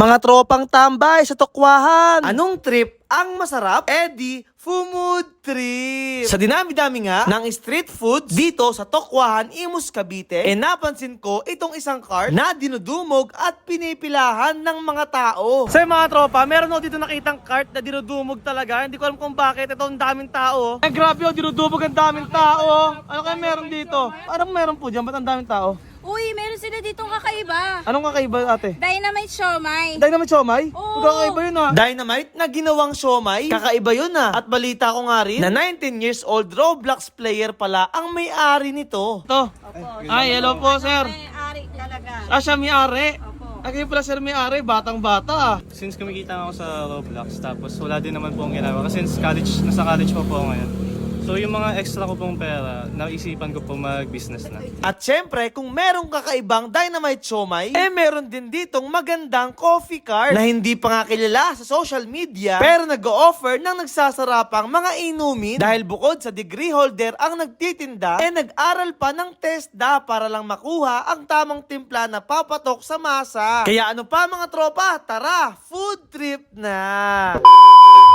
Mga tropang tambay sa Tokwahan. Anong trip ang masarap? Eddie, Food Trip. Sa dinami-dami nga ng street foods dito sa Tokwahan, Imus, Cavite, napansin ko itong isang cart na dinudumog at pinipilahan ng mga tao. Sa mga tropa, meron ako dito nakitang cart na dinudumog talaga. Hindi ko alam kung bakit. Ito ang daming tao. Ay grabe, dinudumog ang daming tao. Ano kaya meron dito? Parang meron po dyan. Ba't ang daming tao? Uy, meron sila ditong kakaiba. Anong kakaiba, ate? Dynamite siomai. Dynamite siomai? Oo. Kakaiba yun ah. Dynamite na ginawang siomai? Kakaiba yun ah. At balita ko nga rin na 19 years old Roblox player pala ang may-ari nito. Ito. Ay, hello po sir. May-ari talaga. Siya may-ari. Opo. Kayo pala sir may-ari, batang-bata ah. Since kumikita ako sa Roblox, tapos wala din naman po ang ginagawa. Kasi since college, nasa college po ako ngayon. So yung mga extra ko pong pera, naisipan ko po mag-business na. At syempre, kung merong kakaibang Dynamite siomai, meron din ditong magandang coffee cart na hindi pa nga kilala sa social media, pero nag-o-offer ng nagsasarapang mga inumin dahil bukod sa degree holder ang nagtitinda, nag-aral pa ng TESDA para lang makuha ang tamang timpla na papatok sa masa. Kaya ano pa mga tropa, tara, food trip na!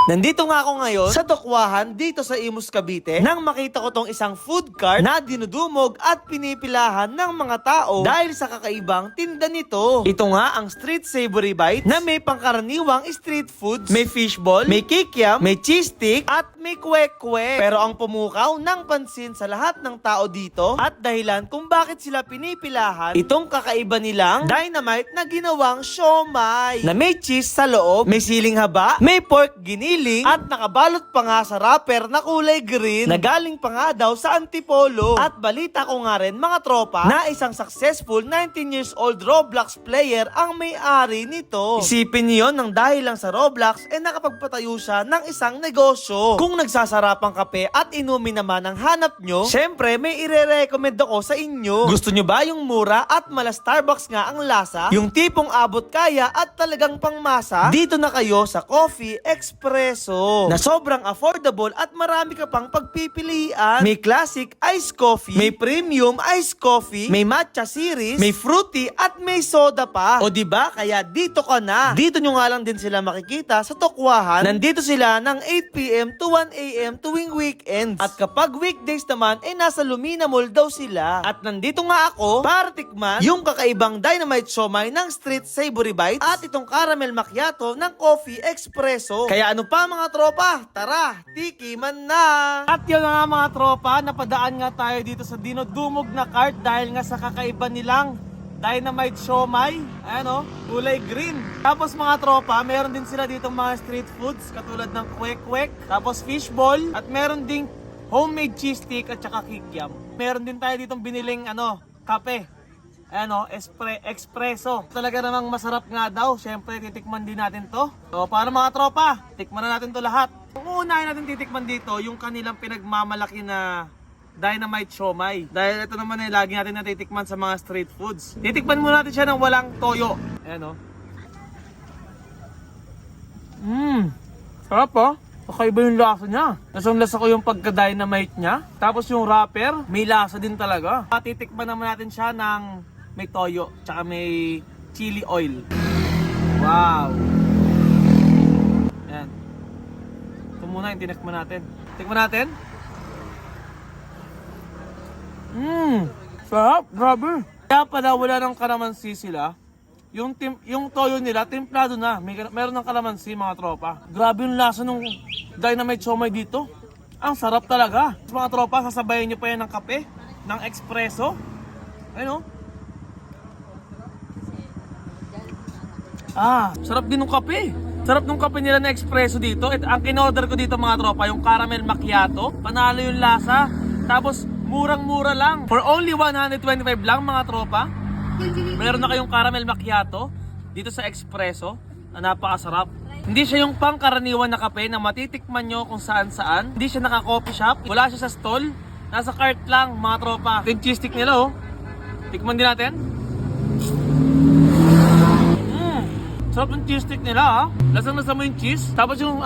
Nandito nga ako ngayon sa Tokwahan dito sa Imus, Cavite nang makita ko tong isang food cart na dinudumog at pinipilahan ng mga tao dahil sa kakaibang tinda nito. Ito nga ang Street Savory Bite na may pangkaraniwang street foods, may fishball, may kikiam, may cheese stick at may kwek-kwek. Pero ang pumukaw ng pansin sa lahat ng tao dito at dahilan kung bakit sila pinipilahan itong kakaiba nilang dynamite na ginawang siomai na may cheese sa loob, may siling haba, may pork giniling at nakabalot pa nga sa wrapper na kulay green na galing pa nga daw sa Antipolo. At balita ko nga rin mga tropa na isang successful 19 years old Roblox player ang may-ari nito. Isipin niyo nang dahil lang sa Roblox nakapagpatayo siya ng isang negosyo. Kung nagsasarapang kape at inumin naman ang hanap nyo, syempre may ire-recommend ako sa inyo. Gusto nyo ba yung mura at mala Starbucks nga ang lasa? Yung tipong abot kaya at talagang pangmasa? Dito na kayo sa Coffee Expresso na sobrang affordable at marami ka pang pagpipilian. May classic iced coffee, may premium iced coffee, may matcha series, may fruity at may soda pa. O diba? Kaya dito ka na. Dito nyo nga lang din sila makikita sa Tokwahan. Nandito sila ng 8 PM to 1 AM tuwing weekends. At kapag weekdays naman nasa Lumina Mall daw sila. At nandito nga ako para tikman yung kakaibang Dynamite siomai ng Street Savory Bites at itong caramel macchiato ng Coffee Expresso. Kaya ano pa mga tropa, tara, tikiman na! At yun nga mga tropa, napadaan nga tayo dito sa dinudumog na cart dahil nga sa kakaiba nilang Dynamite siomai. Ayan o, kulay green. Tapos mga tropa, meron din sila dito mga street foods katulad ng kwek-kwek, tapos fishball, at meron ding homemade cheese stick at saka kikiam. Meron din tayo ditong biniling kape. Ayan espresso. Talaga namang masarap nga daw. Siyempre, titikman din natin to. So, para mga tropa, tikman na natin to lahat. Kung uunahin natin titikman dito, yung kanilang pinagmamalaki na Dynamite siomai. Dahil ito naman lagi natin natitikman sa mga street foods. Titikman muna natin siya ng walang toyo. Ayan sarap po. Kakaiba yung lasa niya. Nasang lasa ko yung pagka-dynamite niya. Tapos yung wrapper, may lasa din talaga. Titikman naman natin siya ng may toyo, tsaka may chili oil. Wow! Ayan. Ito muna yung tinikman natin. Tikman natin. Sarap! Grabe! Kaya pala wala ng kalamansi sila. Yung toyo nila, templado na. Meron ng kalamansi mga tropa. Grabe yung lasa ng Dynamite siomai dito. Ang sarap talaga. Mga tropa, sasabayan nyo pa yan ng kape, ng espresso. Ayun sarap din ng kape. Sarap ng kape nila na espresso dito. Ang kinorder ko dito mga tropa, yung caramel macchiato. Panalo yung lasa. Tapos murang-mura lang. For only 125 lang mga tropa. Meron na kayong caramel macchiato dito sa espresso na napakasarap. Hindi siya yung pangkaraniwan na kape na matitikman nyo kung saan-saan. Hindi siya naka-coffee shop. Wala siya sa stall. Nasa cart lang mga tropa. Yung cheese stick nila Tikman din natin. Sarap yung cheese stick nila Lasang-lasa mo yung cheese. Tapos yung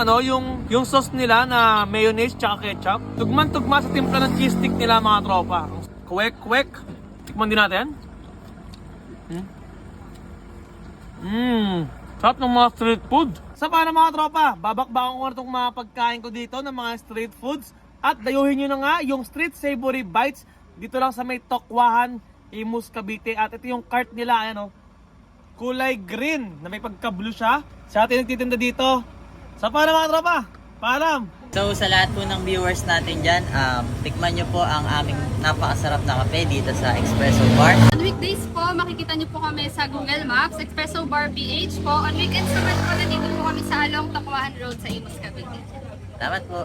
yung sauce nila na mayonnaise tsaka ketchup. Tugman-tugma sa timpla ng cheese stick nila mga tropa. Kwek-kwek. Tikman din natin. Sarap ng mga street food. Sa paano mga tropa, babakbakan ko na itong mga pagkain ko dito ng mga street foods. At dayuhin nyo na nga yung Street Savory Bites dito lang sa may Tokwahan, Imus, Cavite. At ito yung cart nila, ayan o. Kulay green na may pagka-blue siya. Sa atin nagtitinda dito. Sa paano mga tropa, paalam! So sa lahat po ng viewers natin dyan, tikman nyo po ang aming napakasarap na kape dito sa Espresso Bar. On weekdays po, makikita niyo po kami sa Google Maps, Espresso Bar PH po. On weekends naman po, nandito po kami sa Along Takwahan Road sa Imus, Cavite. Salamat po.